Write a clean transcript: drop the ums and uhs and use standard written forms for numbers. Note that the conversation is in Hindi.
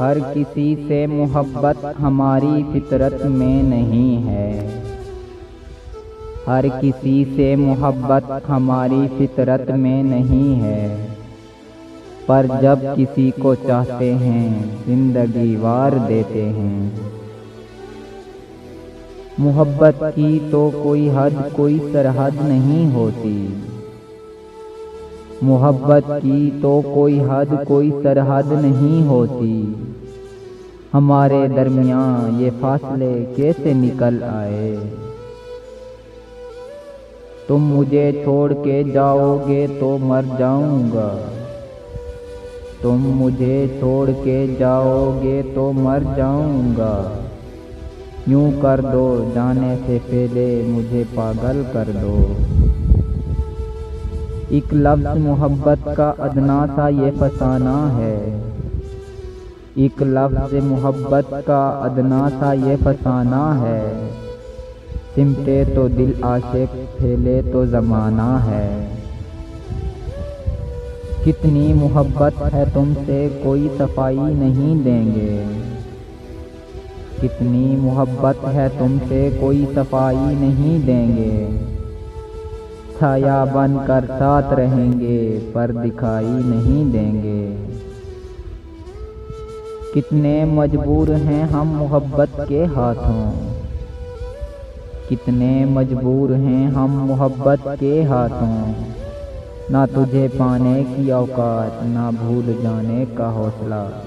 हर किसी से मोहब्बत हमारी फितरत में नहीं है। हर किसी से मोहब्बत हमारी फितरत में नहीं है। पर जब किसी को चाहते हैं जिंदगी वार देते हैं। मोहब्बत की तो कोई हद कोई सरहद नहीं होती। मोहब्बत की तो कोई हद कोई सरहद नहीं होती। हमारे दरमियां ये फासले कैसे निकल आए। तुम मुझे छोड़ के जाओगे तो मर जाऊंगा। तुम मुझे छोड़ के जाओगे तो मर जाऊंगा। यूं कर दो जाने से पहले मुझे पागल कर दो। एक लफ्ज़ मोहब्बत का अदना सा ये फसाना है। एक लफ्ज़ मोहब्बत का अदना सा ये फसाना है। सिमटे तो दिल आशिक फैले तो ज़माना है। कितनी मोहब्बत है तुमसे कोई सफाई नहीं देंगे। कितनी मोहब्बत है तुमसे कोई सफाई नहीं देंगे। छाया बनकर साथ रहेंगे पर दिखाई नहीं देंगे। कितने मजबूर हैं हम मोहब्बत के हाथों। कितने मजबूर हैं हम मोहब्बत के हाथों। ना तुझे पाने की औकात ना भूल जाने का हौसला।